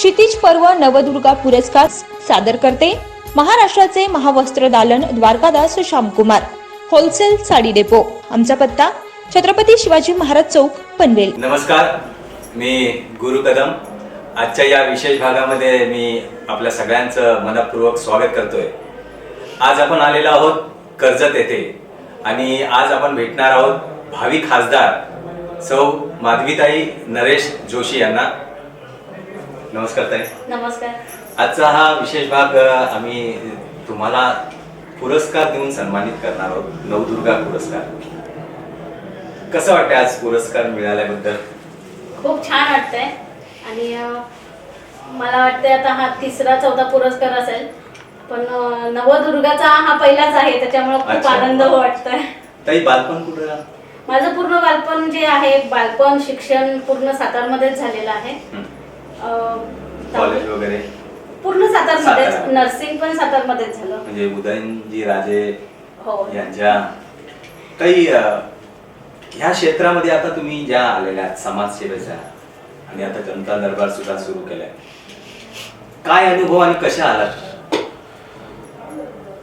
क्षितिज पर्व नवदुर्गा पुरस्कार सादर करते महाराष्ट्राचे महावस्त्र दालन द्वारकादास श्यामकुमार होलसेल साडी डेपो। आमचा पत्ता छत्रपती शिवाजी महाराज चौक पनवेल। नमस्कार, मी गुरु कदम। आजच्या या विशेष भागामध्ये मी आपल्या सगळ्यांचं मनपूर्वक स्वागत करतोय। आज आपण आलेलो आहोत कर्जत येथे आणि आज आपण भेटणार आहोत भावी खासदार सौ माधवीताई नरेश जोशी यांना। नमस्कार ताई। नमस्कार। आजचा हा विशेष भाग आम्ही तुम्हाला पुरस्कार देऊन सन्मानित करणार आहोत, नवदुर्गा पुरस्कार। कसं वाटतं आज पुरस्कार मिळाल्याबद्दल? खूप छान वाटतंय आणि मला वाटतंय आता हा तिसरा चौथा पुरस्कार असेल, पण नवदुर्गाचा हा पहिलाच आहे, त्याच्यामुळे खूप आनंद वाटतोय। ताई, बालपण कुठं? माझं पूर्ण बालपण जे आहे, बालपण शिक्षण पूर्ण सातारमध्येच झालेलं आहे। कॉलेज वगैरे पूर्ण सातारमध्येच, नर्सिंग पण सातारमध्येच झालं। म्हणजे उदयनजी राजे हो यांच्या काही ह्या क्षेत्रामध्ये आता तुम्ही ज्या आलेल्या आहात समाजसेवेच्या आणि आता जनता दरबार सुद्धा सुरू केलाय, काय अनुभव आणि कशा आलात?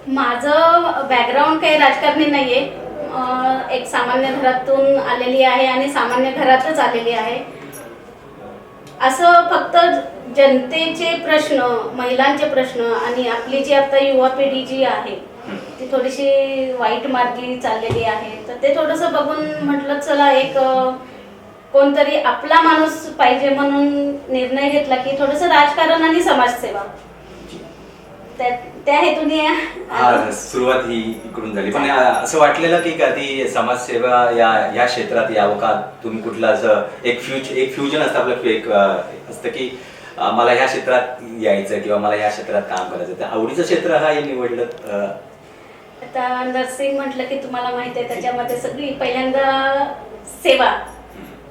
माझं बॅकग्राऊंड काही राजकारणी नाहीये, एक सामान्य घरातून आलेली आहे आणि सामान्य घरातच आलेली आहे। असं फक्त जनतेचे प्रश्न, महिलांचे प्रश्न आणि आपली जी आता युवा पिढी जी आहे ती थोडीशी वाईट मार्गी चाललेली आहे, तर ते थोडंसं बघून म्हटलं चला एक कोणतरी आपला माणूस पाहिजे, म्हणून निर्णय घेतला की थोडंसं राजकारण आणि समाजसेवा त्या हेतूने सुरुवात ही इकडून झाली। पण असं वाटलेलं की कधी समाजसेवा या क्षेत्रात यावं का? तुम्ही कुठलं असं एक फ्युजन असतं आपलं, एक असतं की मला ह्या क्षेत्रात यायचं किंवा मला या क्षेत्रात काम करायचं, त्या आवडीचं क्षेत्र हा हे निवडलं? आता नर्सिंग म्हटलं की तुम्हाला माहिती आहे, त्याच्यामध्ये सगळी पहिल्यांदा सेवा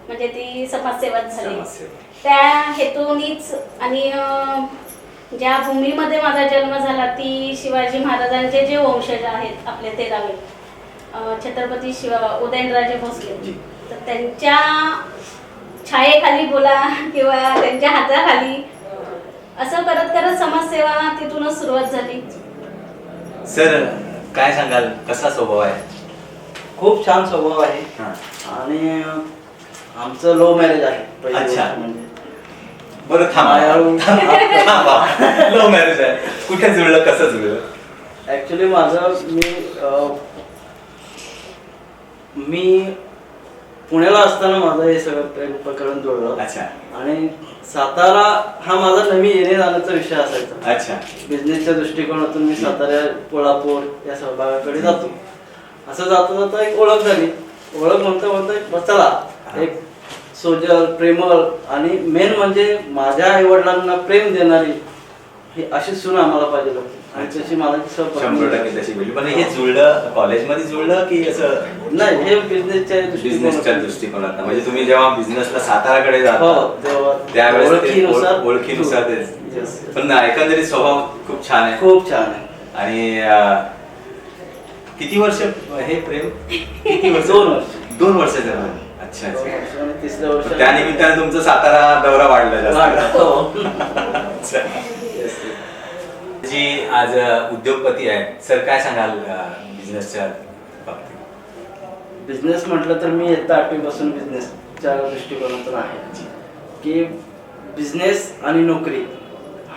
म्हणजे ती समाजसेवाच झाली। त्या हेतूनीच आणि ज्या भूमीमध्ये माझा जन्म झाला ती शिवाजी महाराजांचे जे वंशज आहेत आपले 13वे छत्रपती उदयनराजे भोसले, तर त्यांच्या छायेखाली बोला किंवा त्यांच्या हाताखाली असं करत करत समाजसेवा तिथूनच सुरुवात झाली। सर, काय सांगाल, कसा स्वभाव आहे? खूप छान स्वभाव आहे आणि आमचं लो मॅरेज आहे। अच्छा, बरं थांबा, लो मॅरेज आहे, कुठे जुळलं, कसं जुळलं? ऍक्च्युली माझं मी पुण्याला असताना माझं हे सगळं प्रेम प्रकरण जुळलं। अच्छा। आणि सातारा हा माझा नेहमी येणे जाण्याचा विषय असायचा। अच्छा। बिझनेसच्या दृष्टिकोनातून मी सातारा, कोल्हापूर या सहभागाकडे जातो। असं जाता जाता एक ओळख झाली। ओळख म्हणता म्हणता चला एक सोजल, प्रेमळ आणि मेन म्हणजे माझ्या आई वडिलांना प्रेम देणारी ही अशी सून आम्हाला पाहिजे होती आणि तशी मला 100% तशी भेटली। पण हे जुळलं कॉलेजमध्ये जुळलं की असं? नाही, हे बिझनेसच्या दृष्टिकोनात, म्हणजे तुम्ही जेव्हा बिझनेसला साताराकडे जाता त्यावेळेस ओळखीनुसार तेच। पण एकंदरीत स्वभाव खूप छान आहे, खूप छान आहे। आणि किती वर्ष हे प्रेम? किती वर्ष? 2 वर्ष। 2 वर्ष झालं। अच्छा अच्छा। तिसऱ्या वर्ष त्या निमित्ताने तुमचा सातारा दौरा वाढला जास्त। जी आज उद्योगपती आहेत, सर काय सांगाल बिझनेसच्या बाबतीत? बिझनेस म्हटलं तर मी इयत्ता 8वी पासून बिझनेसच्या दृष्टिकोनातून आहे की बिझनेस आणि नोकरी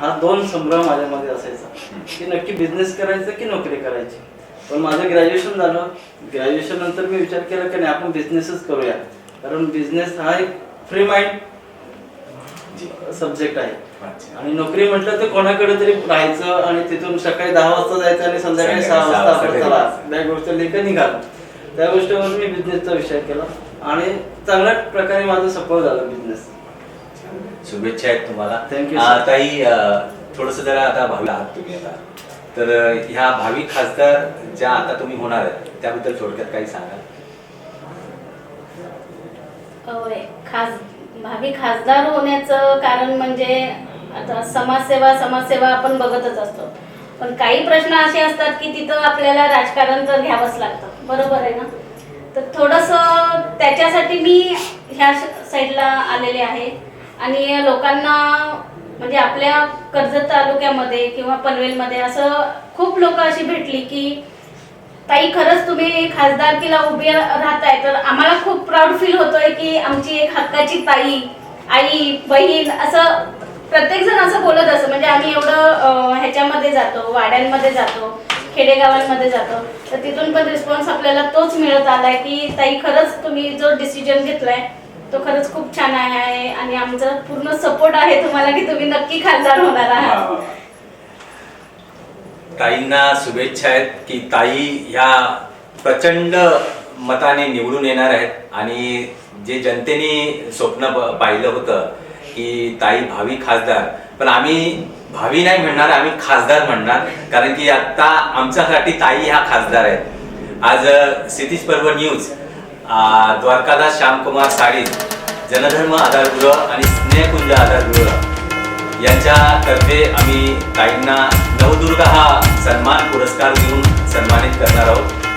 हा 2 संभ्रम माझ्यामध्ये असायचा की नक्की बिझनेस करायचं की नोकरी करायची। पण माझं ग्रॅज्युएशन झालं। ग्रॅज्युएशन नंतर मी विचार केला की नाही, आपण बिझनेसच करूया, कारण बिझनेस हा एक फ्री माइंड सब्जेक्ट आहे। आणि नोकरी म्हटलं तर कोणाकडे तरी राहायचं आणि तिथून सकाळी 10 वाजता जायचं आणि संध्याकाळी 6 वाजता आपण चला त्या गोष्ट लेखा निघाल। त्या गोष्टीवर मी बिझनेसचा विषय केला आणि चांगल्या प्रकारे माझं सफळ झालं बिझनेस। शुभेच्छा आहेत तुम्हाला। थँक्यू ताई, थोडंसं जरा आता भावी आहात तुम्ही आता, तर ह्या भावी खासदार ज्या आता तुम्ही होणार आहेत त्याबद्दल थोडक्यात काही सांगाल? भावी खासदार होण्याचं कारण म्हणजे आता समाजसेवा आपण बघतच असतो, पण काही प्रश्न असे असतात की तिथं आपल्याला राजकारण तर घ्यावंच लागतं, बरोबर आहे ना? तर थोडंसं त्याच्यासाठी मी ह्या साईडला आलेले आहे आणि लोकांना म्हणजे आपल्या कर्जत तालुक्यामध्ये किंवा पनवेलमध्ये असं खूप लोक अशी भेटली की ताई खरंच तुम्ही खासदारकीला उभी राहताय, तर आम्हाला खूप प्राऊड फील होतोय की आमची एक हक्काची ताई, आई, बहीण असं प्रत्येक जण असं बोलत असं. म्हणजे आम्ही एवढं ह्याच्यामध्ये जातो, वाड्यांमध्ये जातो, खेडेगावांमध्ये जातो, तर तिथून पण रिस्पॉन्स आपल्याला तोच मिळत आलाय की ताई खरंच तुम्ही जो डिसिजन घेतलाय तो खरंच खूप छान आहे आणि आमचा पूर्ण सपोर्ट आहे तुम्हाला की तुम्ही नक्की खासदार होणार आहात. ताईंना शुभेच्छा आहेत की ताई ह्या प्रचंड मताने निवडून येणार आहेत आणि जे जनतेने स्वप्न पाहिलं होतं की ताई भावी खासदार, पण आम्ही भावी नाही म्हणणार, आम्ही खासदार म्हणणार, कारण की आता आमच्यासाठी ताई ह्या खासदार आहेत. आज क्षितिज पर्व न्यूज, द्वारकादास श्यामकुमार साळी जनधर्म आधारगृह आणि स्नेहकुंज आधारगृह यांच्यातर्फे आम्ही ताईंना नवदुर्गा हा सन्मान पुरस्कार देऊन सन्मानित करणार आहोत.